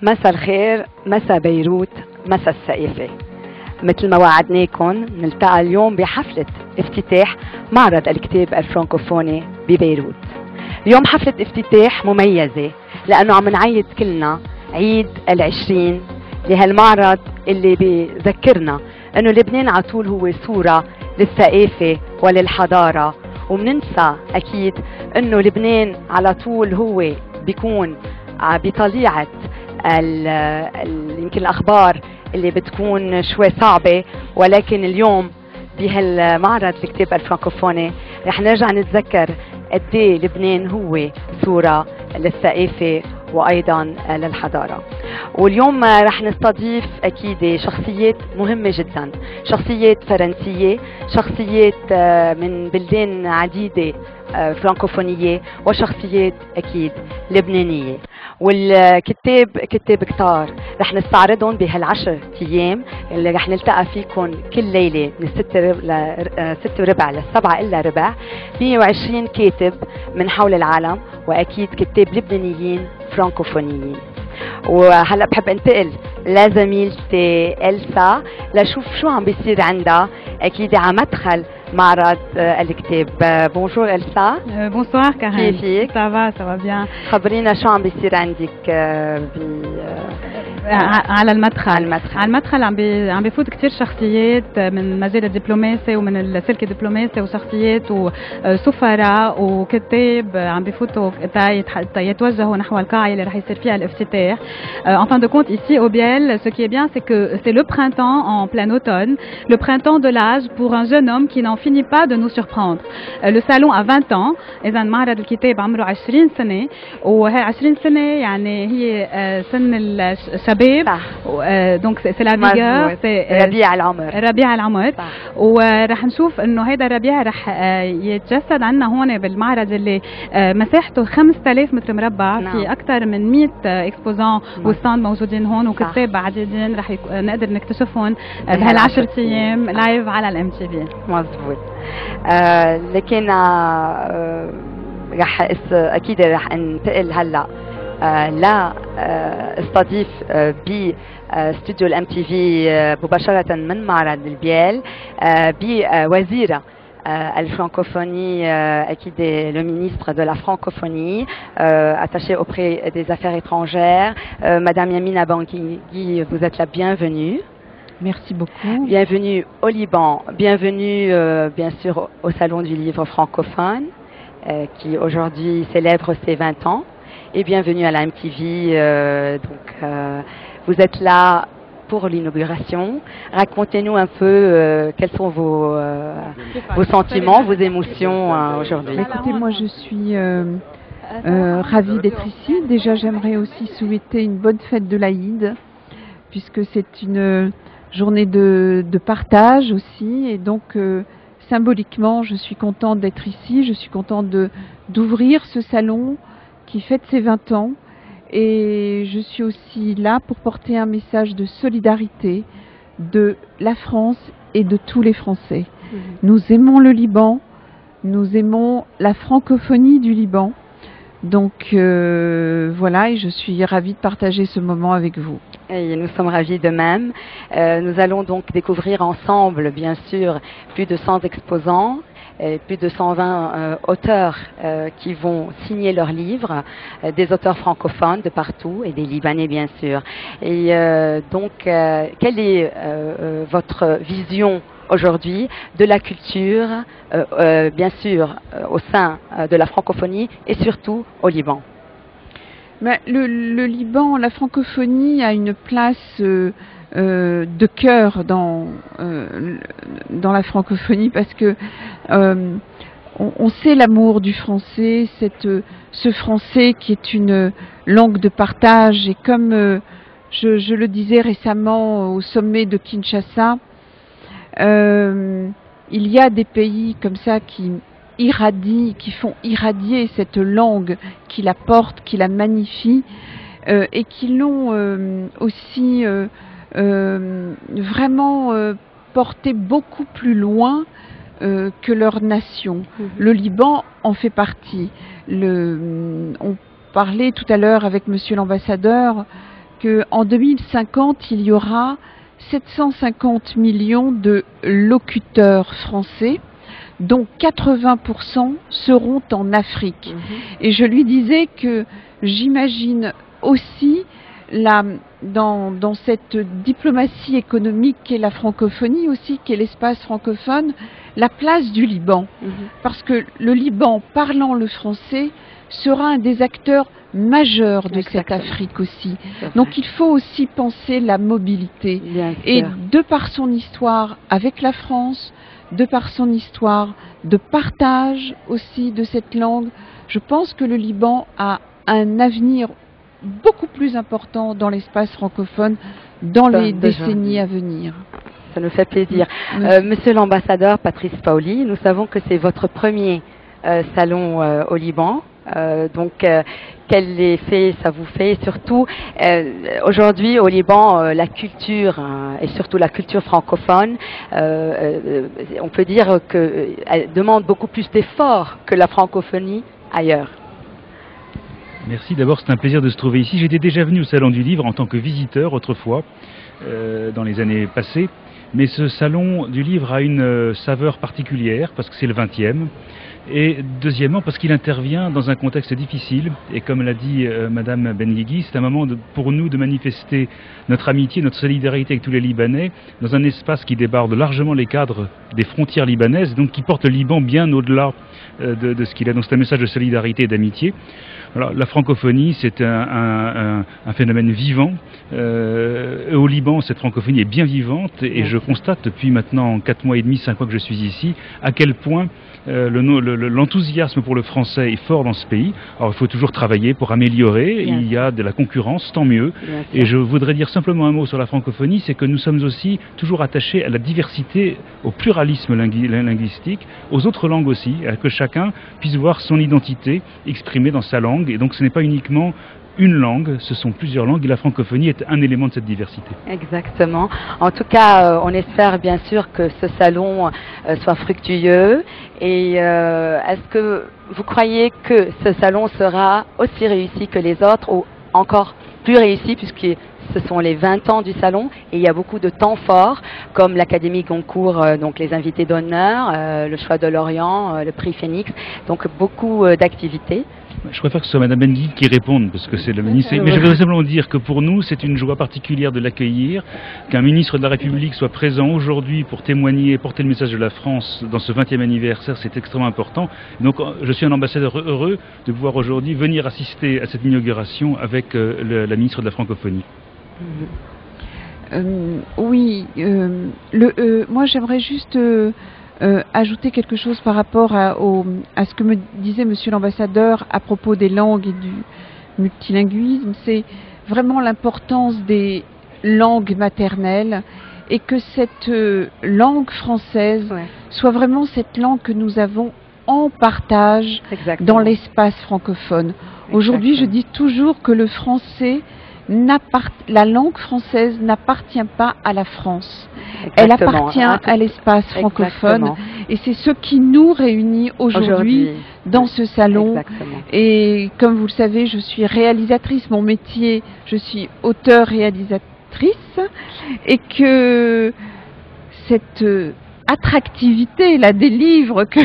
مساء الخير، مساء بيروت، مساء السقيفة. مثل ما وعدناكم نلتقى اليوم بحفلة افتتاح معرض الكتاب الفرنكوفوني ببيروت. اليوم حفلة افتتاح مميزة لأنه عم نعيد كلنا عيد العشرين لهالمعرض اللي بذكرنا أنه لبنان عطول هو صورة للثقافة وللحضارة، ومننسى أكيد أنه لبنان على طول هو بيكون بطليعة يمكن الأخبار اللي بتكون شوي صعبة، ولكن اليوم بهالمعرض الكتاب الفرنكوفوني رح نرجع نتذكر قد ايه لبنان هو صورة للثقافة وأيضا للحضارة. واليوم رح نستضيف أكيد شخصيات مهمة جدا، شخصيات فرنسية، شخصيات من بلدان عديدة فرانكوفونية، وشخصيات أكيد لبنانية. والكتاب كتاب كتار رح نستعرضهم بهالعشر أيام اللي رح نلتقى فيكم كل ليلة من 6:15 ل7 إلا ربع. 120 كاتب من حول العالم، وأكيد كتاب لبنانيين فرانكوفونيين. وهلا بحب انتقل لزميلتي إلسا لشوف شو عم بيصير عندها اكيد على مدخل معرض الكتاب. بونجور إلسا. بونسوار كارين. كيفك؟ سافا بيان. خبرينا شو عم بيصير عندك على المدخل. على المدخل عم بيفوت كثير شخصيات من مجال الدبلوماسي ومن السلك الدبلوماسي، وشخصيات وسفراء وكتاب عم بيفوتوا يتوجهوا نحو القاعة اللي رح يصير فيها الافتتاح. En fin de compte, ici au Biel, ce qui est bien, c'est que c'est le printemps en plein automne, le printemps de l'âge pour un jeune homme qui n'en finit pas de nous surprendre. Le salon a 20 ans، إذا معرض الكتاب عمره 20 سنة، وهي 20 سنة يعني هي سن الشباب. دونك سي لا فيغور، سي ربيع العمر. ربيع العمر. ورح نشوف انه هيدا الربيع رح يتجسد عندنا هون بالمعرض اللي مساحته 5000 متر مربع. في اكثر من 100 اكسبوزون وستاند موجودين هون، وكتاب عديدين رح نقدر نكتشفهم بهال10 ايام لايف على الام تي في. مظبوط. لكن رح اكيد رح انتقل هلا لا استضيف باستوديو الام تي في مباشرة من معرض البيال بوزيرة الفrancophonie, qui est le ministre de la francophonie, attaché auprès des affaires étrangères, Madame Yamina Bangui, vous êtes la bienvenue. Merci beaucoup. Bienvenue au Liban, bienvenue bien sûr au Salon du Livre francophone, qui aujourd'hui célèbre ses 20 ans. Et bienvenue à la MTV. Vous êtes là pour l'inauguration. Racontez-nous un peu quels sont vos sentiments, vos émotions aujourd'hui. Écoutez, moi je suis ravie d'être ici. Déjà, j'aimerais aussi souhaiter une bonne fête de l'Aïd, puisque c'est une journée de partage aussi. Et donc, symboliquement, je suis contente d'être ici. Je suis contente d'ouvrir ce salon qui fête ses 20 ans, et je suis aussi là pour porter un message de solidarité de la France et de tous les Français. Nous aimons le Liban, nous aimons la francophonie du Liban, donc voilà, et je suis ravie de partager ce moment avec vous. Et nous sommes ravis de même. Nous allons donc découvrir ensemble, bien sûr, plus de 100 exposants, plus de 120 auteurs qui vont signer leurs livres, des auteurs francophones de partout et des Libanais bien sûr. Et donc, quelle est votre vision aujourd'hui de la culture, bien sûr, au sein de la francophonie et surtout au Liban? Mais le Liban, la francophonie a une place de cœur dans la francophonie, parce que on sait l'amour du français, ce français qui est une langue de partage. Et comme je le disais récemment au sommet de Kinshasa, il y a des pays comme ça qui font irradier cette langue, qui la portent, qui la magnifient, et qui l'ont aussi vraiment porté beaucoup plus loin que leur nation. Le Liban en fait partie. On parlait tout à l'heure avec monsieur l'ambassadeur qu'en 2050, il y aura 750 millions de locuteurs français, dont 80% seront en Afrique. Et je lui disais que j'imagine aussi dans cette diplomatie économique qu'est la francophonie aussi, qu'est l'espace francophone, la place du Liban. Parce que le Liban, parlant le français, sera un des acteurs majeurs de cette Afrique aussi. Donc il faut aussi penser la mobilité. Et de par son histoire avec la France, de par son histoire de partage aussi de cette langue, je pense que le Liban a un avenir beaucoup plus important dans l'espace francophone dans les décennies à venir. Ça nous fait plaisir. Monsieur l'ambassadeur Patrice Paoli, nous savons que c'est votre premier salon au Liban. Donc, quel effet ça vous fait? Surtout, aujourd'hui au Liban, la culture, et surtout la culture francophone, on peut dire qu'elle demande beaucoup plus d'efforts que la francophonie ailleurs. Merci, d'abord c'est un plaisir de se trouver ici. J'étais déjà venu au Salon du Livre en tant que visiteur autrefois, dans les années passées. Mais ce Salon du Livre a une saveur particulière parce que c'est le 20e. Et deuxièmement, parce qu'il intervient dans un contexte difficile, et comme l'a dit Madame Benguigui, c'est un moment pour nous de manifester notre amitié, notre solidarité avec tous les Libanais, dans un espace qui débarde largement les cadres des frontières libanaises, donc qui porte le Liban bien au-delà de ce qu'il est. Donc c'est un message de solidarité et d'amitié. Alors, la francophonie, c'est un phénomène vivant. Au Liban, cette francophonie est bien vivante, et je constate depuis maintenant 4 mois et demi, 5 mois que je suis ici, à quel point l'enthousiasme pour le français est fort dans ce pays. Alors il faut toujours travailler pour améliorer, il y a de la concurrence, tant mieux. Et je voudrais dire simplement un mot sur la francophonie, c'est que nous sommes aussi toujours attachés à la diversité, au pluralisme linguistique, aux autres langues aussi, à que chacun puisse voir son identité exprimée dans sa langue. Et donc ce n'est pas uniquement une langue, ce sont plusieurs langues, et la francophonie est un élément de cette diversité. Exactement. En tout cas, on espère bien sûr que ce salon soit fructueux. Et est-ce que vous croyez que ce salon sera aussi réussi que les autres, ou encore plus réussi, puisque ce sont les 20 ans du salon et il y a beaucoup de temps forts comme l'Académie Goncourt, donc les invités d'honneur, le choix de Lorient, le prix Phoenix, donc beaucoup d'activités. Je préfère que ce soit Mme Benguigui qui réponde, parce que c'est le ministre. Mais je voudrais simplement dire que pour nous, c'est une joie particulière de l'accueillir, qu'un ministre de la République soit présent aujourd'hui pour témoigner et porter le message de la France dans ce 20e anniversaire, c'est extrêmement important. Donc je suis un ambassadeur heureux de pouvoir aujourd'hui venir assister à cette inauguration avec la ministre de la Francophonie. Oui, moi j'aimerais juste ajouter quelque chose par rapport à ce que me disait Monsieur l'ambassadeur à propos des langues et du multilinguisme. C'est vraiment l'importance des langues maternelles et que cette langue française soit vraiment cette langue que nous avons en partage dans l'espace francophone. Aujourd'hui, je dis toujours que le français la langue française n'appartient pas à la France. Elle appartient à l'espace francophone. Et c'est ce qui nous réunit aujourd'hui dans ce salon. Et comme vous le savez, je suis réalisatrice. Mon métier, je suis auteure-réalisatrice. Et que cette attractivité là des livres que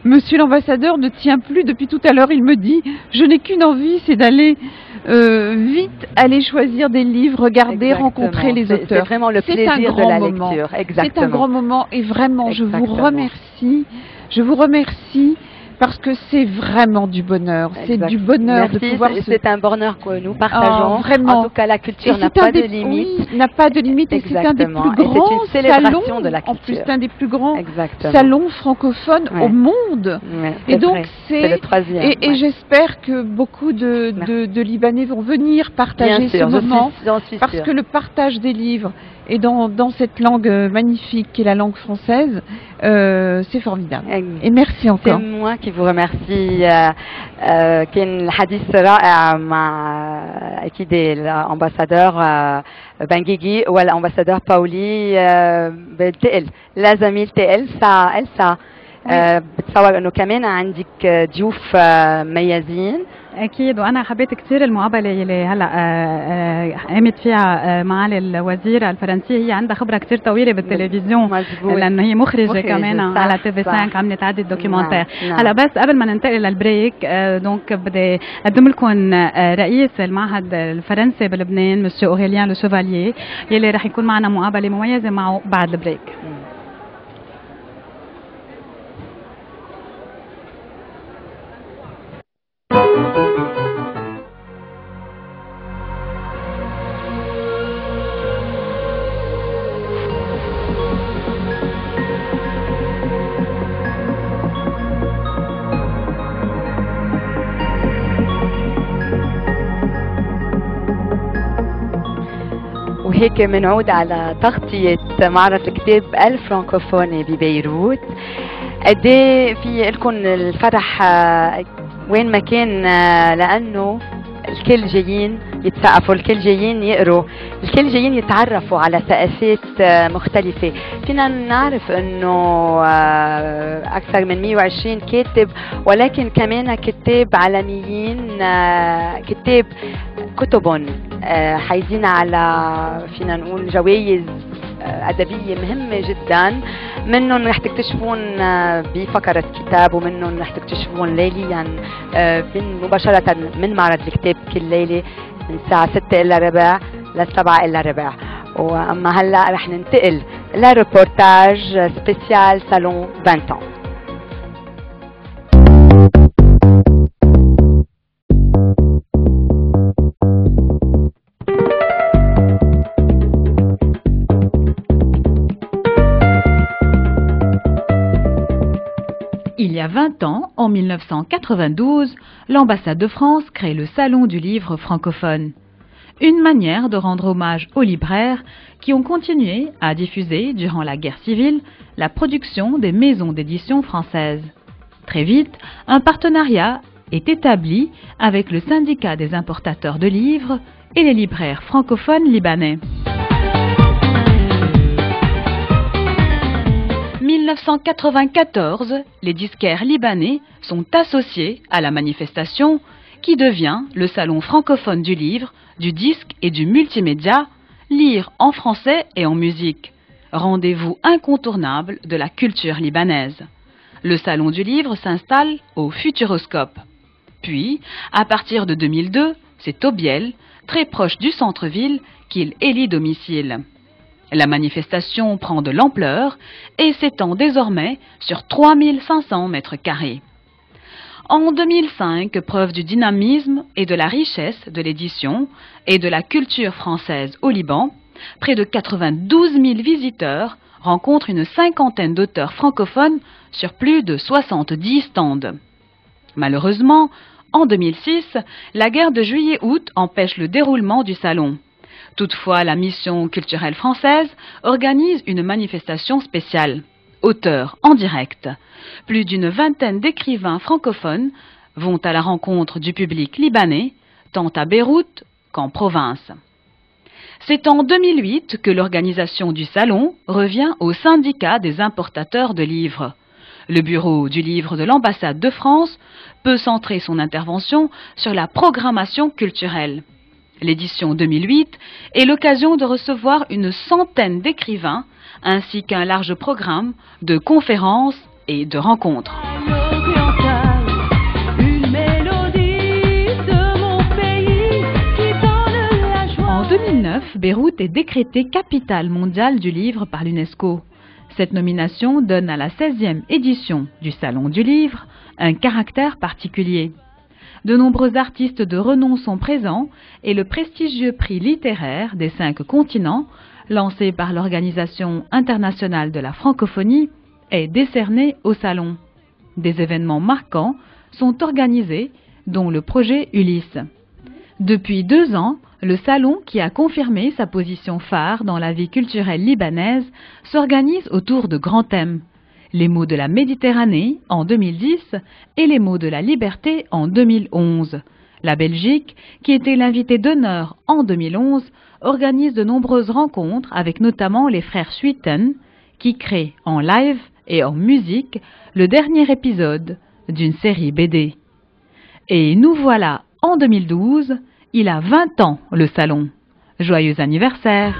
Monsieur l'ambassadeur ne tient plus depuis tout à l'heure, il me dit je n'ai qu'une envie, c'est d'aller vite aller choisir des livres, regarder, rencontrer les auteurs. C'est vraiment le plaisir de la lecture. C'est un grand moment et vraiment je vous remercie parce que c'est vraiment du bonheur. C'est du bonheur de pouvoir. C'est un bonheur que nous partageons. Vraiment. En tout cas, la culture n'a pas de limite. Oui, n'a pas de limite et c'est un des plus grands salons. De la culture. En plus, c'est un des plus grands salons francophones au monde. Et donc c'est le troisième. Et j'espère que beaucoup de Libanais vont venir partager ce moment parce que le partage des livres et dans cette langue magnifique qui est la langue française, c'est formidable. Et merci encore. C'est moi qui vous remercie. كان الحديث رائع مع أكيد الأمباسادور بنغيغي والأمباسادور باولي بالتقل لا زميل تقل ساعة بتصور انه كمان عندك ضيوف مميزين. اكيد، وانا حبيت كثير المقابله اللي هلا قامت فيها معالي الوزيره الفرنسيه. هي عندها خبره كثير طويله بالتلفزيون، مزبوط. لانه هي مخرجه كمان على تي في 5 عملت عده دوكيومنتير. نعم. هلا بس قبل ما ننتقل للبريك دونك بدي اقدم لكم رئيس المعهد الفرنسي بلبنان مسيو اوريليان لو شوفالييه، يلي رح يكون معنا مقابله مميزه معه بعد البريك. وهيك منعود على تغطية معرض الكتاب الفرنكوفوني ببيروت. قد ايه في لكم الفرح وين ما كان، لانه الكل جايين يتثقفوا، الكل جايين يقروا، الكل جايين يتعرفوا على ثقافات مختلفة. فينا نعرف انه اكثر من 120 كاتب، ولكن كمان كتاب عالميين، كتاب كتبهم حايزين على فينا نقول جوائز أدبية مهمة جدا. منهم رح تكتشفون بفقرة كتاب، ومنهم رح تكتشفون ليليا مباشرة من معرض الكتاب كل ليلة من الساعة 6 إلا ربع ل7 إلا ربع. وأما هلأ رح ننتقل لريبورتاج سبيسيال صالون 20 ans. Il y a 20 ans, en 1992, l'ambassade de France crée le Salon du livre francophone. Une manière de rendre hommage aux libraires qui ont continué à diffuser, durant la guerre civile, la production des maisons d'édition françaises. Très vite, un partenariat est établi avec le syndicat des importateurs de livres et les libraires francophones libanais. 1994, les disquaires libanais sont associés à la manifestation qui devient le Salon francophone du livre, du disque et du multimédia, lire en français et en musique, rendez-vous incontournable de la culture libanaise. Le Salon du livre s'installe au Futuroscope. Puis, à partir de 2002, c'est au Biel, très proche du centre-ville, qu'il élit domicile. La manifestation prend de l'ampleur et s'étend désormais sur 3500 mètres carrés. En 2005, preuve du dynamisme et de la richesse de l'édition et de la culture française au Liban, près de 92 000 visiteurs rencontrent une cinquantaine d'auteurs francophones sur plus de 70 stands. Malheureusement, en 2006, la guerre de juillet-août empêche le déroulement du salon. Toutefois, la mission culturelle française organise une manifestation spéciale. Auteurs en direct. Plus d'une vingtaine d'écrivains francophones vont à la rencontre du public libanais, tant à Beyrouth qu'en province. C'est en 2008 que l'organisation du salon revient au syndicat des importateurs de livres. Le bureau du livre de l'ambassade de France peut centrer son intervention sur la programmation culturelle. L'édition 2008 est l'occasion de recevoir une centaine d'écrivains ainsi qu'un large programme de conférences et de rencontres. En 2009, Beyrouth est décrétée capitale mondiale du livre par l'UNESCO. Cette nomination donne à la 16e édition du Salon du Livre un caractère particulier. De nombreux artistes de renom sont présents et le prestigieux prix littéraire des 5 continents, lancé par l'Organisation internationale de la francophonie, est décerné au Salon. Des événements marquants sont organisés, dont le projet Ulysse. Depuis 2 ans, le Salon, qui a confirmé sa position phare dans la vie culturelle libanaise, s'organise autour de grands thèmes. Les mots de la Méditerranée en 2010 et les mots de la liberté en 2011. La Belgique, qui était l'invité d'honneur en 2011, organise de nombreuses rencontres avec notamment les frères Schuiten, qui créent en live et en musique le dernier épisode d'une série BD. Et nous voilà en 2012, il a 20 ans le salon. Joyeux anniversaire!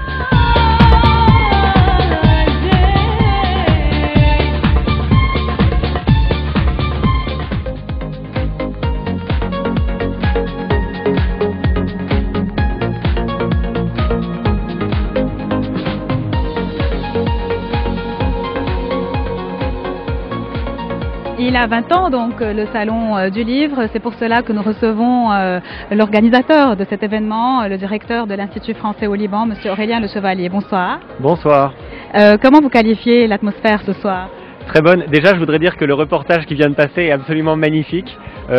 Il a 20 ans, donc le Salon du Livre. C'est pour cela que nous recevons l'organisateur de cet événement, le directeur de l'Institut français au Liban, M. Aurélien Le Chevalier. Bonsoir. Bonsoir. Comment vous qualifiez l'atmosphère ce soir? Très bonne. Déjà, je voudrais dire que le reportage qui vient de passer est absolument magnifique.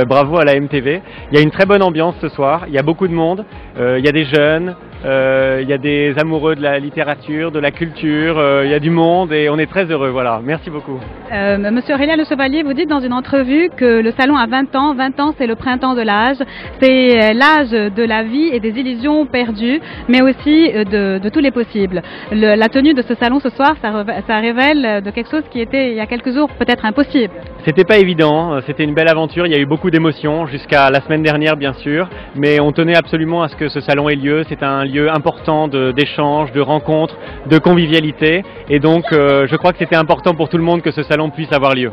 Bravo à la MTV. Il y a une très bonne ambiance ce soir. Il y a beaucoup de monde. Il y a des jeunes. Il y a des amoureux de la littérature, de la culture. Il y a du monde et on est très heureux. Voilà. Merci beaucoup. Monsieur Aurélien Le Chevalier, vous dites dans une entrevue que le salon a 20 ans. 20 ans, c'est le printemps de l'âge. C'est l'âge de la vie et des illusions perdues, mais aussi de tous les possibles. La tenue de ce salon ce soir, ça révèle de quelque chose qui était il y a quelques jours peut-être impossible. C'était pas évident, c'était une belle aventure, il y a eu beaucoup d'émotions jusqu'à la semaine dernière bien sûr, mais on tenait absolument à ce que ce salon ait lieu. C'est un lieu important d'échange, de rencontre, de convivialité, et donc je crois que c'était important pour tout le monde que ce salon puisse avoir lieu.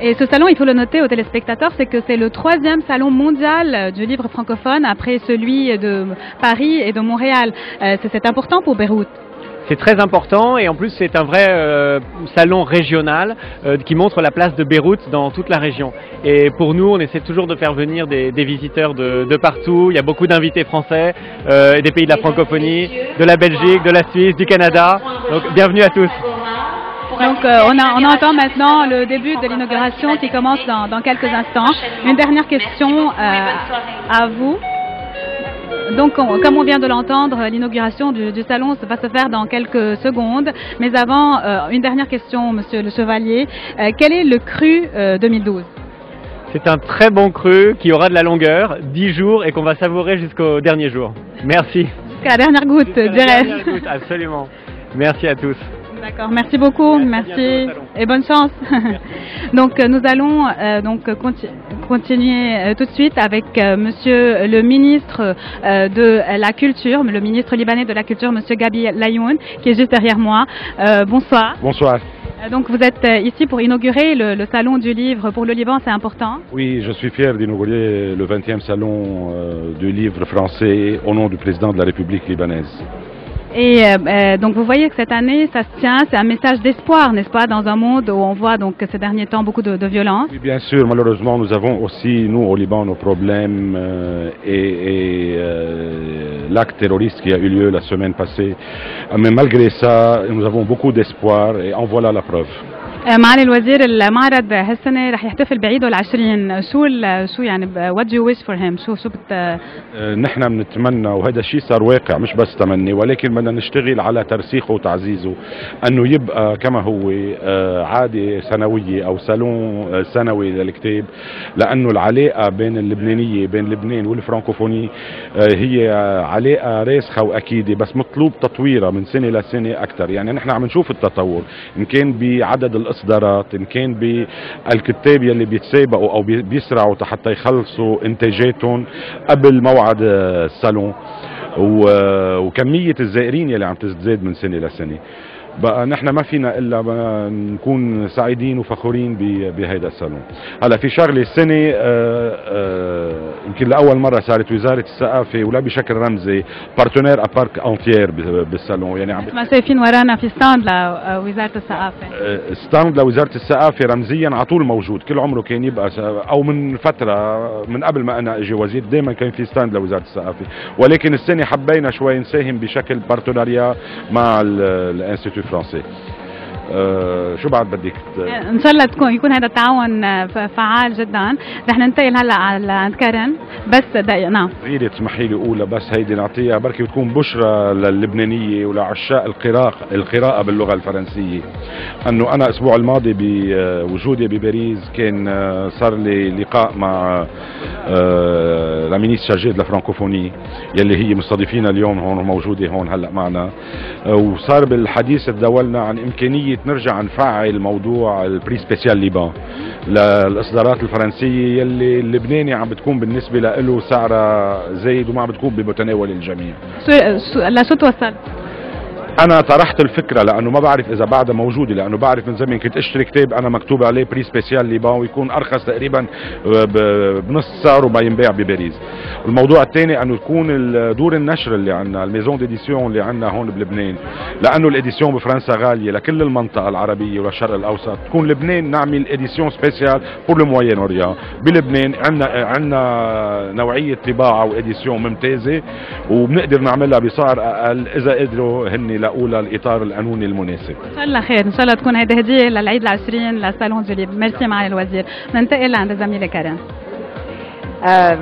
Et ce salon, il faut le noter aux téléspectateurs, c'est que c'est le 3e salon mondial du livre francophone après celui de Paris et de Montréal. C'est important pour Beyrouth. C'est très important et en plus c'est un vrai salon régional qui montre la place de Beyrouth dans toute la région. Et pour nous, on essaie toujours de faire venir des visiteurs de partout. Il y a beaucoup d'invités français, des pays de la francophonie, de la Belgique, de la Suisse, du Canada. Donc bienvenue à tous. Donc on entend maintenant le début de l'inauguration qui commence dans quelques instants. Une dernière question à vous. Donc, comme on vient de l'entendre, l'inauguration du salon va se faire dans quelques secondes. Mais avant, une dernière question, Monsieur Le Chevalier. Quel est le cru 2012? C'est un très bon cru qui aura de la longueur, 10 jours, et qu'on va savourer jusqu'au dernier jour. Merci. Jusqu'à la dernière goutte, je dirais. Absolument. Merci à tous. D'accord, merci beaucoup, merci et bonne chance. Donc nous allons continuer tout de suite avec Monsieur le ministre de la Culture, le ministre libanais de la Culture, Monsieur Gabi Layoun, qui est juste derrière moi. Bonsoir. Bonsoir. Donc vous êtes ici pour inaugurer le salon du livre pour le Liban, c'est important? Oui, je suis fier d'inaugurer le 20e salon du livre français au nom du président de la République libanaise. Et donc vous voyez que cette année, ça se tient, c'est un message d'espoir, n'est-ce pas, dans un monde où on voit donc ces derniers temps beaucoup de violence. Oui, bien sûr, malheureusement, nous avons aussi, nous au Liban, nos problèmes et l'acte terroriste qui a eu lieu la semaine passée. Mais malgré ça, nous avons beaucoup d'espoir et en voilà la preuve. معالي الوزير المعرض هالسنة رح يحتفل بعيده ال20 شو يعني what do you wish for him شو نحن بنتمنى وهذا الشيء صار واقع مش بس تمني ولكن بدنا نشتغل على ترسيخه وتعزيزه انه يبقى كما هو عادة سنوية او صالون سنوي للكتاب لانه العلاقة بين اللبنانية بين لبنان والفرنكوفوني هي علاقة راسخة واكيدة بس مطلوب تطويرها من سنة لسنة اكثر يعني نحن عم نشوف التطور ان كان بعدد الاصدارات ان كان بالكتاب يلي بيتسابقوا او بيسرعوا حتى يخلصوا انتاجاتهم قبل موعد الصالون وكمية الزائرين يلي عم تزداد من سنة لسنة بقى نحن ما فينا الا نكون سعيدين وفخورين بهيدا الصالون. هلا في شغله السنه يمكن لاول مره صارت وزاره الثقافه ولا بشكل رمزي بارتنير ابارك انتيير بالصالون يعني ما شايفين ورانا في ستاند لوزاره الثقافه. ستاند لوزاره الثقافه رمزيا على طول موجود كل عمره كان يبقى او من فتره من قبل ما انا اجي وزير دائما كان في ستاند لوزاره الثقافه ولكن السنه حبينا شوي نساهم بشكل بارتنريا مع الانستيتوت فرنسي. شو بعد بدك ان شاء الله يكون هذا التعاون فعال جدا. رح ننتقل هلا على عند كارن بس دقيقه. نعم غيري تسمحي لي اقولها بس هيدي نعطيها بركي بتكون بشرى للبنانيه ولعشاق القراءه باللغه الفرنسيه انه انا الاسبوع الماضي بوجودي بباريس كان صار لي لقاء مع لا مينيس شارجيه de la francophonie يلي هي مستضيفينا اليوم هون موجوده هون هلا معنا. وصار بالحديث تداولنا عن امكانيه نرجع نفعل موضوع البري سبيسيال ليبان للاصدارات الفرنسيه يلي اللبناني عم بتكون بالنسبه له سعرها زايد وما عم بتكون بمتناول الجميع. لشو توصل؟ انا طرحت الفكره لانه ما بعرف اذا بعدها موجوده، لانه بعرف من زمان كنت اشتري كتاب انا مكتوب عليه بري سبيسيال ليبان ويكون ارخص تقريبا بنص سعره ما ينباع بباريس. الموضوع الثاني انه تكون دور النشر اللي عندنا الميزون ديديسيون اللي عندنا هون بلبنان، لانه الاديسيون بفرنسا غاليه لكل المنطقه العربيه والشرق الاوسط، تكون لبنان نعمل اديسيون سبيسيال بور لو موين اوريان. بلبنان عندنا نوعيه طباعه واديسيون ممتازه وبنقدر نعملها بسعر اقل اذا قدروا هن لأولى الإطار القانوني المناسب. إن شاء الله خير، إن شاء الله تكون هيدي هدية للعيد العشرين للصالون دو ليبر. ميرسي معالي الوزير. ننتقل لعند الزميلة كارين.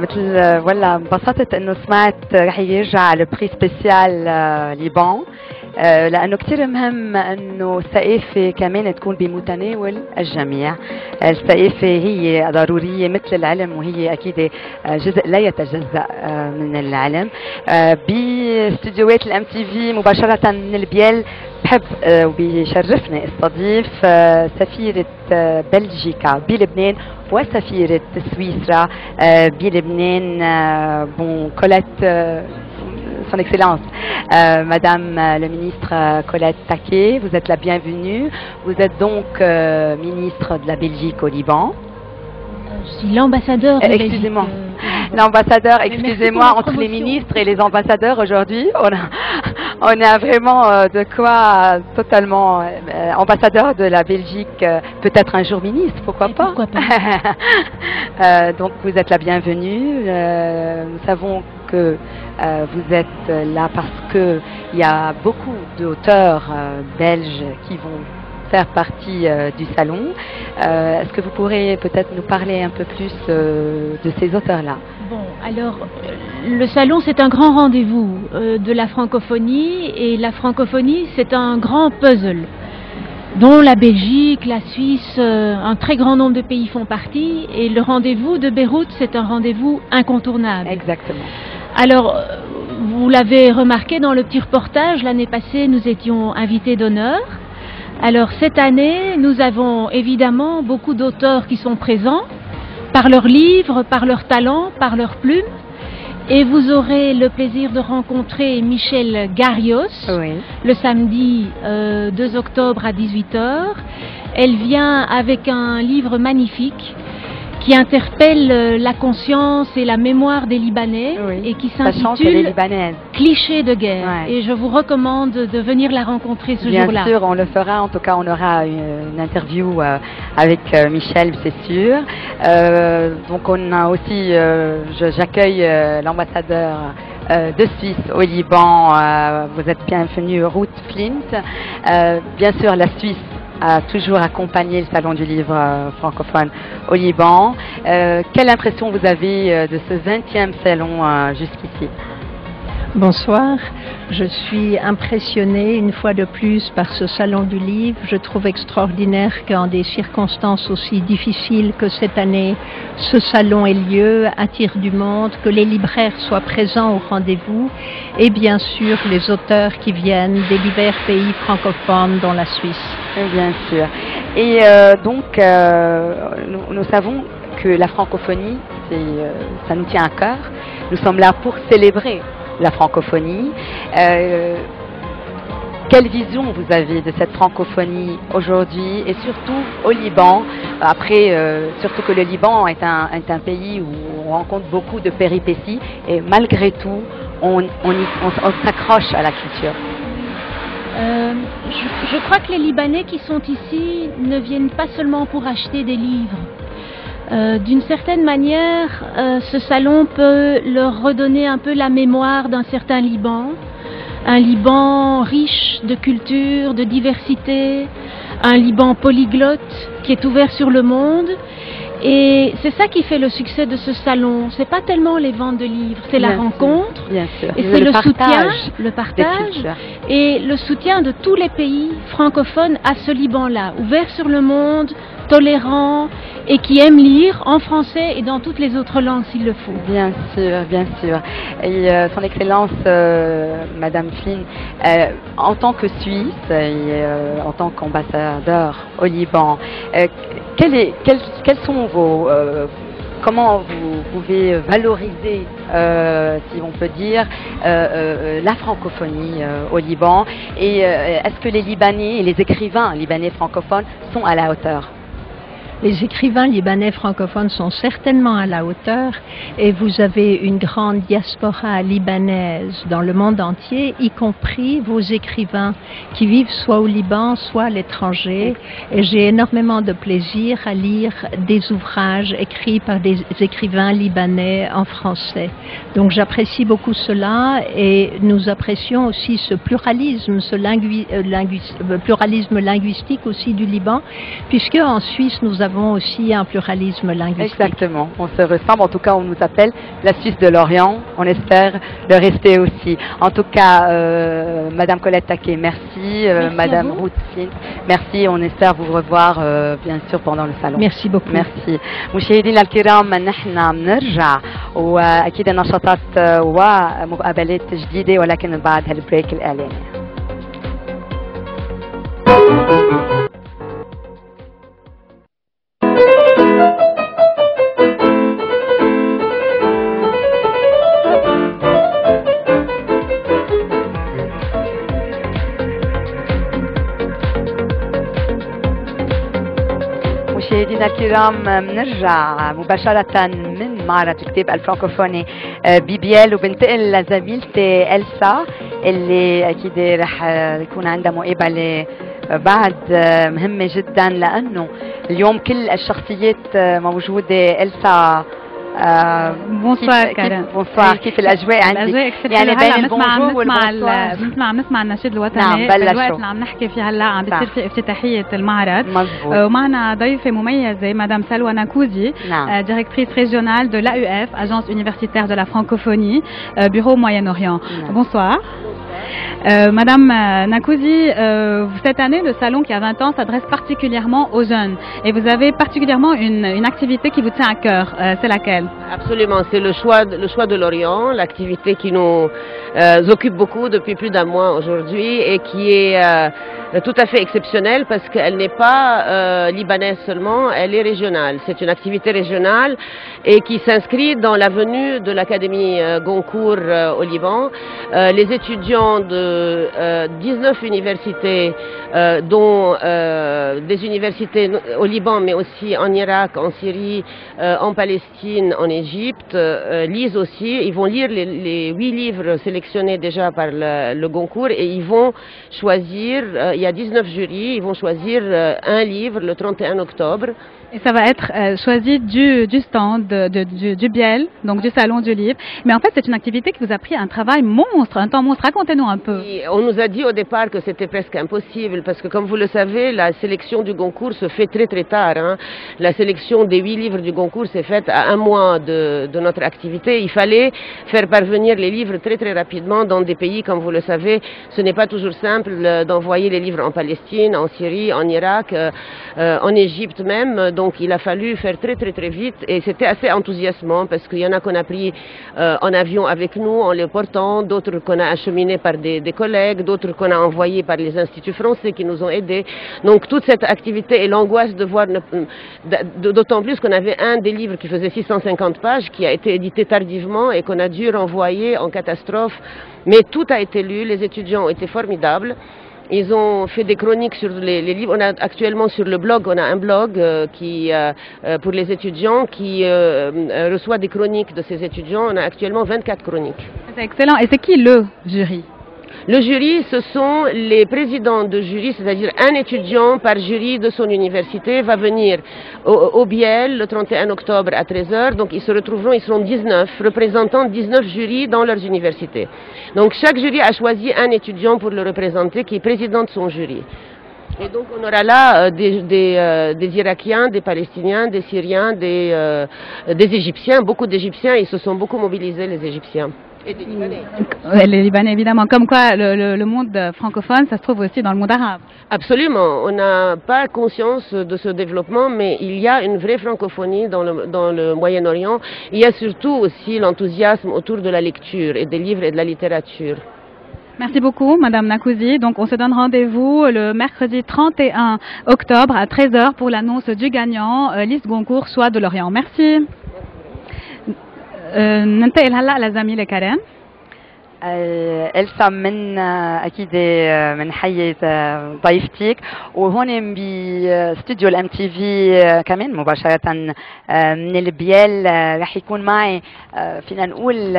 مثل ولا انبسطت انه سمعت رح يرجع البري سبيسيال ليبان، لانه كثير مهم انه الثقافه كمان تكون بمتناول الجميع. الثقافه هي ضروريه مثل العلم، وهي اكيد جزء لا يتجزا من العلم. باستديوهات الام تي في مباشره من البيال بحب وبيشرفني استضيف سفيرة بلجيكا بلبنان وسفيرة سويسرا بلبنان، بون كوليت Son Excellence, Madame le ministre Colette Taquet, vous êtes la bienvenue. Vous êtes donc ministre de la Belgique au Liban. Je suis l'ambassadeur de excusez-moi. L'ambassadeur, excusez-moi, entre les ministres et les ambassadeurs aujourd'hui, on a vraiment de quoi totalement ambassadeur de la Belgique, peut-être un jour ministre, pourquoi pas. Pourquoi pas. Donc vous êtes la bienvenue. Nous savons que vous êtes là parce qu'il y a beaucoup d'auteurs belges qui vont faire partie du salon. Est-ce que vous pourrez peut-être nous parler un peu plus de ces auteurs-là? Bon, alors, le salon, c'est un grand rendez-vous de la francophonie, et la francophonie, c'est un grand puzzle dont la Belgique, la Suisse, un très grand nombre de pays font partie, et le rendez-vous de Beyrouth, c'est un rendez-vous incontournable. Exactement. Alors, vous l'avez remarqué dans le petit reportage, l'année passée, nous étions invités d'honneur. Alors cette année, nous avons évidemment beaucoup d'auteurs qui sont présents, par leurs livres, par leurs talents, par leurs plumes. Et vous aurez le plaisir de rencontrer Michel Garios, oui, le samedi 2 octobre à 18h. Elle vient avec un livre magnifique qui interpelle la conscience et la mémoire des Libanais, oui, et qui s'intitule Cliché de guerre. Ouais. Et je vous recommande de venir la rencontrer ce jour-là. Bien sûr, on le fera. En tout cas, on aura une interview avec Michel, c'est sûr. Donc on a aussi, j'accueille l'ambassadeur de Suisse au Liban. Vous êtes bienvenue, Ruth Flint. Bien sûr, la Suisse a toujours accompagné le Salon du Livre francophone au Liban. Quelle impression vous avez de ce 20e salon jusqu'ici? Bonsoir, je suis impressionnée une fois de plus par ce salon du livre. Je trouve extraordinaire qu'en des circonstances aussi difficiles que cette année, ce salon ait lieu, attire du monde, que les libraires soient présents au rendez-vous, et bien sûr les auteurs qui viennent des divers pays francophones dont la Suisse. Bien sûr. Et donc, nous savons que la francophonie, ça nous tient à cœur. Nous sommes là pour célébrer la francophonie. Quelle vision vous avez de cette francophonie aujourd'hui et surtout au Liban? Après, surtout que le Liban est un pays où on rencontre beaucoup de péripéties et malgré tout, on s'accroche à la culture. Je crois que les Libanais qui sont ici ne viennent pas seulement pour acheter des livres. D'une certaine manière, ce salon peut leur redonner un peu la mémoire d'un certain Liban, un Liban riche de culture, de diversité, un Liban polyglotte qui est ouvert sur le monde. Et c'est ça qui fait le succès de ce salon. C'est pas tellement les ventes de livres, c'est la rencontre, et c'est le soutien, le partage et le soutien de tous les pays francophones à ce Liban-là, ouvert sur le monde, tolérant et qui aiment lire en français et dans toutes les autres langues s'il le faut. Bien sûr, bien sûr. Et Son Excellence, Madame Flynn, en tant que Suisse et en tant qu'ambassadeur au Liban, quels sont vos... comment vous pouvez valoriser, si on peut dire, la francophonie au Liban, et est-ce que les Libanais et les écrivains libanais francophones sont à la hauteur? Les écrivains libanais francophones sont certainement à la hauteur et vous avez une grande diaspora libanaise dans le monde entier, y compris vos écrivains qui vivent soit au Liban, soit à l'étranger. Et j'ai énormément de plaisir à lire des ouvrages écrits par des écrivains libanais en français. Donc j'apprécie beaucoup cela et nous apprécions aussi ce pluralisme, pluralisme linguistique aussi du Liban, puisque en Suisse nous avons aussi un pluralisme linguistique. Exactement, on se ressemble, en tout cas on nous appelle la Suisse de l'Orient, on espère le rester aussi. En tout cas, Madame Colette Taquet, merci, Madame Ruth Flynn, merci, on espère vous revoir bien sûr pendant le salon. Merci beaucoup. Merci. مشاهدينا الكرام، نحن بنرجع واكيد نشاطات ومقابلات جديده ولكن بعد هالبريك الاعلاني. مشاهدينا الكرام، بنرجع مباشرة من معرض الكتاب الفرنكوفوني ببيال وبنتقل لزميلتي إلسا اللي أكيد رح يكون عندها مقابلة بعد مهمة جدا، لأنه اليوم كل الشخصيات موجودة. إلسا بونسوار كارين. بونسوار، كيف الأجواء عندك؟ يعني بين البونجور والبونسوار عم نسمع النشيد الوطني. نعم، بلشوا الوقت اللي عم نحكي فيه هلا عم بتصير في افتتاحية المعرض. مزبوط. ومعنا ضيفة مميزة مدام سلوى ناكوزي، directrice régionale de l'AUF, Agence universitaire de la francophonie, bureau Moyen-Orient. Bonsoir. Madame Nakuzi, cette année, le salon qui a 20 ans s'adresse particulièrement aux jeunes. Et vous avez particulièrement une activité qui vous tient à cœur. C'est laquelle? Absolument, c'est le choix de l'Orient, l'activité qui nous occupe beaucoup depuis plus d'un mois aujourd'hui et qui est tout à fait exceptionnelle parce qu'elle n'est pas libanaise seulement, elle est régionale. C'est une activité régionale et qui s'inscrit dans la venue de l'Académie Goncourt au Liban. Les étudiants de 19 universités, dont des universités au Liban, mais aussi en Irak, en Syrie, en Palestine, en Égypte, lisent aussi. Ils vont lire les 8 livres sélectionnés déjà par le Goncourt et ils vont choisir, il y a 19 jurys, ils vont choisir un livre le 31 octobre. Et ça va être choisi du stand, du Biel, donc du salon du livre. Mais en fait, c'est une activité qui vous a pris un travail monstre, un temps monstre. Racontez-nous un peu. Et on nous a dit au départ que c'était presque impossible parce que, comme vous le savez, la sélection du Goncourt se fait très très tard. Hein. La sélection des 8 livres du Goncourt s'est faite à un mois de notre activité. Il fallait faire parvenir les livres très très rapidement dans des pays, comme vous le savez. Ce n'est pas toujours simple d'envoyer les livres en Palestine, en Syrie, en Irak, en Égypte même. Donc il a fallu faire très très très vite et c'était assez enthousiasmant parce qu'il y en a qu'on a pris en avion avec nous en les portant, d'autres qu'on a acheminés par des collègues, d'autres qu'on a envoyés par les instituts français qui nous ont aidés. Donc toute cette activité et l'angoisse de voir, d'autant plus qu'on avait un des livres qui faisait 650 pages qui a été édité tardivement et qu'on a dû renvoyer en catastrophe. Mais tout a été lu, les étudiants ont été formidables. Ils ont fait des chroniques sur les livres. On a actuellement sur le blog, on a un blog pour les étudiants qui reçoit des chroniques de ces étudiants. On a actuellement 24 chroniques. C'est excellent. Et c'est qui le jury? Le jury, ce sont les présidents de jury, c'est-à-dire un étudiant par jury de son université va venir au Biel le 31 octobre à 13h. Donc ils se retrouveront, ils seront 19, représentant 19 jurys dans leurs universités. Donc chaque jury a choisi un étudiant pour le représenter qui est président de son jury. Et donc on aura là des Irakiens, des Palestiniens, des Syriens, des Égyptiens, beaucoup d'Égyptiens, ils se sont beaucoup mobilisés les Égyptiens. Et des Libanais. Les Libanais, évidemment. Comme quoi, le monde francophone, ça se trouve aussi dans le monde arabe. Absolument. On n'a pas conscience de ce développement, mais il y a une vraie francophonie dans le Moyen-Orient. Il y a surtout aussi l'enthousiasme autour de la lecture et des livres et de la littérature. Merci beaucoup, Madame Nakouzi. Donc, on se donne rendez-vous le mercredi 31 octobre à 13h pour l'annonce du gagnant, Lys Goncourt, soit de Lorient. Merci. ننتقل هلا لزميلة كارين. إلسا من أكيد من حي ضيفتك وهون باستوديو الام تي في كمان مباشرة من البيال رح يكون معي فينا نقول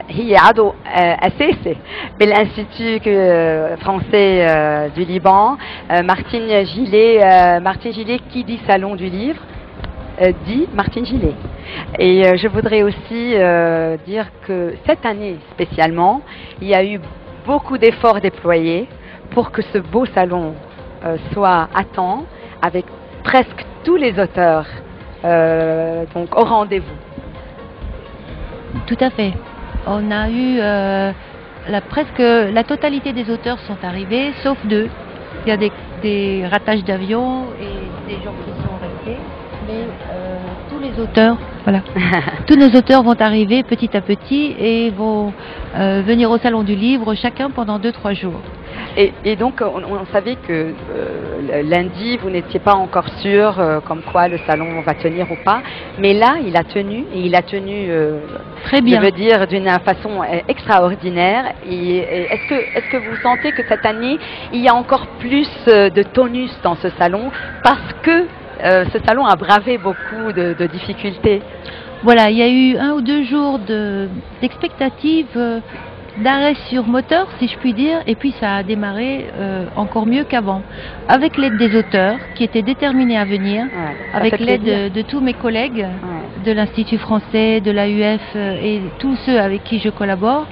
هي عضو أساسي بالانستيتو فرنسي du Liban, Martine Gillet qui dit Salon du Livre dit Martine Gillet. Et je voudrais aussi dire que cette année spécialement, il y a eu beaucoup d'efforts déployés pour que ce beau salon soit à temps, avec presque tous les auteurs donc au rendez-vous. Tout à fait. On a eu presque la totalité des auteurs sont arrivés, sauf deux. Il y a des ratages d'avion et des gens qui sont restés. Mais tous les auteurs, voilà, tous nos auteurs vont arriver petit à petit et vont venir au Salon du Livre, chacun pendant 2-3 jours. Et donc, on savait que lundi, vous n'étiez pas encore sûr comme quoi le salon va tenir ou pas. Mais là, il a tenu, et il a tenu, très bien. Je veux dire, d'une façon extraordinaire. Et est-ce que vous sentez que cette année, il y a encore plus de tonus dans ce salon parce que ce salon a bravé beaucoup de difficultés? Voilà, il y a eu 1 ou 2 jours d'expectative, d'arrêt sur moteur, si je puis dire, et puis ça a démarré encore mieux qu'avant. Avec l'aide des auteurs qui étaient déterminés à venir, avec l'aide de tous mes collègues de l'Institut français, de l'AUF et tous ceux avec qui je collabore,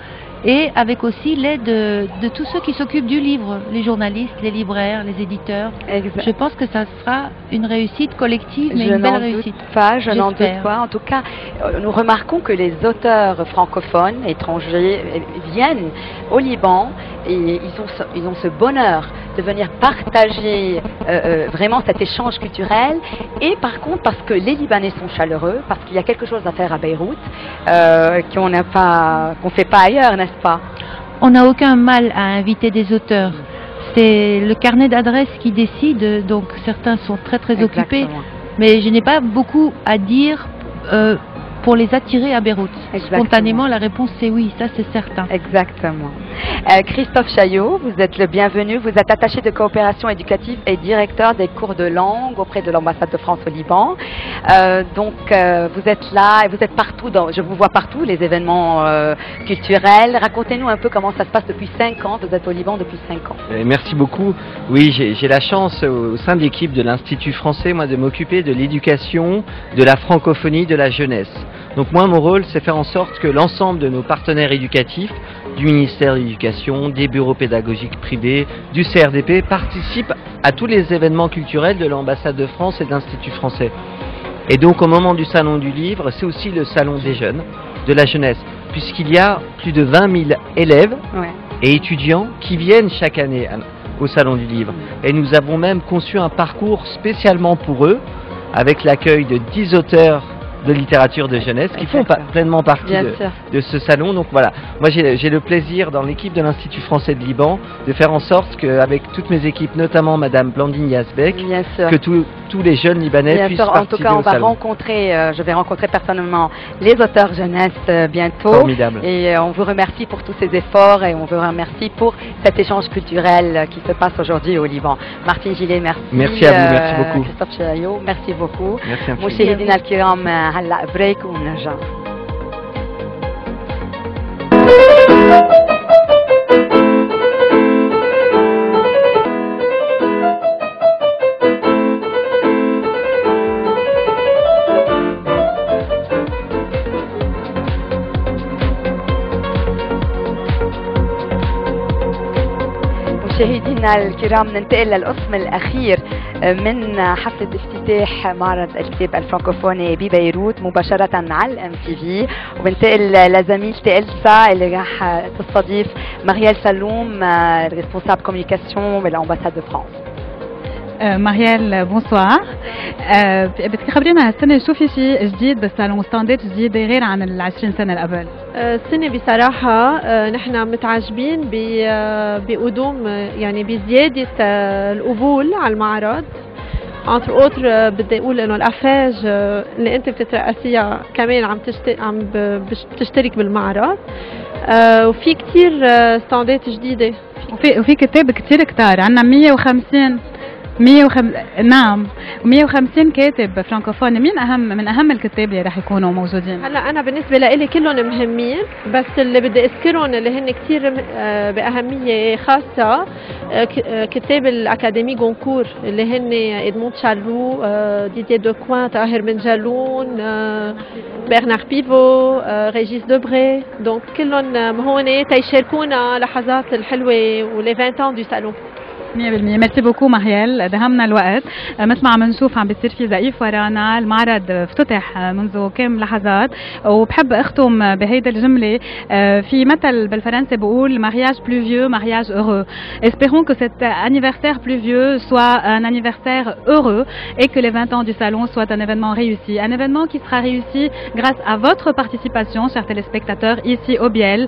et avec aussi l'aide de tous ceux qui s'occupent du livre, les journalistes, les libraires, les éditeurs. Exact. Je pense que ça sera une réussite collective, mais une belle réussite. Je n'en doute pas. En tout cas, nous remarquons que les auteurs francophones, étrangers, viennent au Liban et ils ont ce bonheur de venir partager vraiment cet échange culturel. Et par contre, parce que les Libanais sont chaleureux, parce qu'il y a quelque chose à faire à Beyrouth qu'on ne fait pas ailleurs, n'est-ce pas? On n'a aucun mal à inviter des auteurs. C'est le carnet d'adresses qui décide, donc certains sont très occupés. Mais je n'ai pas beaucoup à dire pour les attirer à Beyrouth. Spontanément, la réponse c'est oui, ça c'est certain. Exactement. Christophe Chaillot, vous êtes le bienvenu. Vous êtes attaché de coopération éducative et directeur des cours de langue auprès de l'ambassade de France au Liban. Donc vous êtes là et vous êtes partout, je vous vois partout, les événements culturels. Racontez-nous un peu comment ça se passe depuis 5 ans. Vous êtes au Liban depuis 5 ans. Merci beaucoup. Oui, j'ai la chance au sein de l'équipe de l'Institut français, moi, de m'occuper de l'éducation, de la francophonie, de la jeunesse. Donc moi, mon rôle, c'est faire en sorte que l'ensemble de nos partenaires éducatifs, du ministère de l'Éducation, des bureaux pédagogiques privés, du CRDP, participent à tous les événements culturels de l'ambassade de France et de l'Institut français. Et donc au moment du Salon du Livre, c'est aussi le Salon des jeunes, de la jeunesse, puisqu'il y a plus de 20 000 élèves et étudiants qui viennent chaque année au Salon du Livre. Et nous avons même conçu un parcours spécialement pour eux, avec l'accueil de 10 auteurs de littérature de jeunesse qui font pleinement partie de ce salon. Donc voilà, moi j'ai le plaisir dans l'équipe de l'Institut français de Liban de faire en sorte qu'avec toutes mes équipes, notamment Madame Blandine Yazbek, que tous les jeunes Libanais puissent participer au salon. Je vais rencontrer personnellement les auteurs jeunesse bientôt. Formidable. Et on vous remercie pour tous ces efforts et on vous remercie pour cet échange culturel qui se passe aujourd'hui au Liban. Martine Gillet, merci. Merci à vous, merci beaucoup. Christophe Chaillot, merci beaucoup. Merci infiniment. مشاهدينا الكرام هلا بريك ونرجع. مشاهدينا الكرام ننتقل للقسم الأخير من حفلة افتتاح معرض الكتاب الفرنكوفوني ببيروت مباشرة على الام تي في، وبنتقل لزميلتي إلسا اللي راح تستضيف ماريال سلوم ريسبونسابل كوميونيكاسيون بالامباساد دو فرانس. ماريال بونسوار. بدك تخبرينا هالسنة شو في شيء جديد بالصالون، ستاندات جديدة غير عن ال 20 سنة اللي قبل؟ السنة بصراحة نحن متعجبين بقدوم يعني بزيادة القبول على المعرض. entre autres بدي اقول انه الافاج اللي انت بتترأسيها كمان عم بتشترك بالمعرض، وفي كتير ستاندات جديدة وفي كتاب كتير كتار، عنا 150 كاتب فرانكوفون. مين من اهم الكتاب اللي رح يكونوا موجودين؟ هلا انا بالنسبه لي كلهم مهمين، بس اللي بدي اذكرهم اللي هن كثير باهميه خاصه كتاب الاكاديمي غونكور اللي هن ادموند شارلو، ديدييه دوكوان، طاهر بن جالون، برنار بيفو، ريجيس دوبري. دونك كلهم هون تيشاركونا لحظات الحلوه ولي 20 ans du salon. 100%. ميرسي بوكو ماريال، دهمنا الوقت. مثل ما عم نشوف عم بيصير في زقيف ورانا، المعرض افتتح منذ كم لحظات، وبحب اختم بهيدا الجمله. في مثل بالفرنسي بقول mariage pluvieux, mariage heureux. Espérons que cet anniversaire pluvieux soit un anniversaire heureux et que les 20 ans du salon soient un événement réussi. Un événement qui sera réussi grâce à votre participation, chers téléspectateurs, ici au Biel,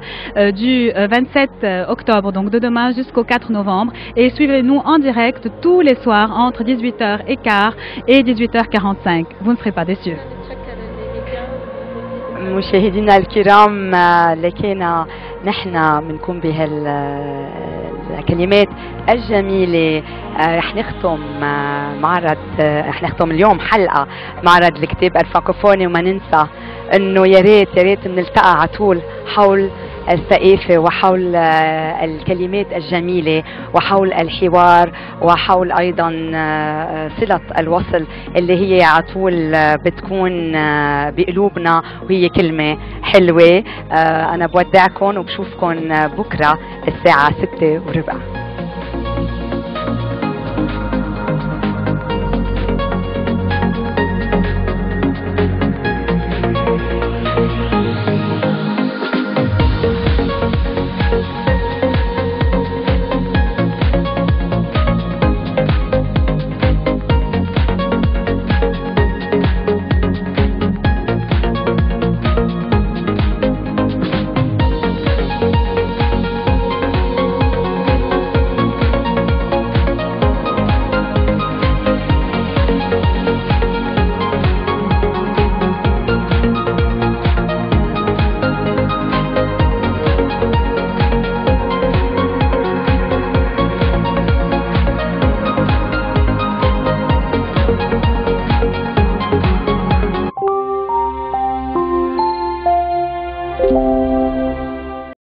du 27 octobre, donc de demain jusqu'au 4 novembre. Et suivez-nous en direct tous les soirs entre 18h15 et 18h45. Vous ne serez pas déçus. مشاهدينا الكرام، لكينا نحن بنكون بهالكلمات الجميلة رح نختم معرض، رح نختم اليوم حلقة معرض الكتاب الفرانكوفوني، وما ننسى انه يا ريت بنلتقى على طول حول الثقافة وحول الكلمات الجميلة وحول الحوار وحول أيضا صلة الوصل اللي هي على طول بتكون بقلوبنا وهي كلمة حلوة. أنا بودعكم وبشوفكم بكرة الساعة 6:15. you.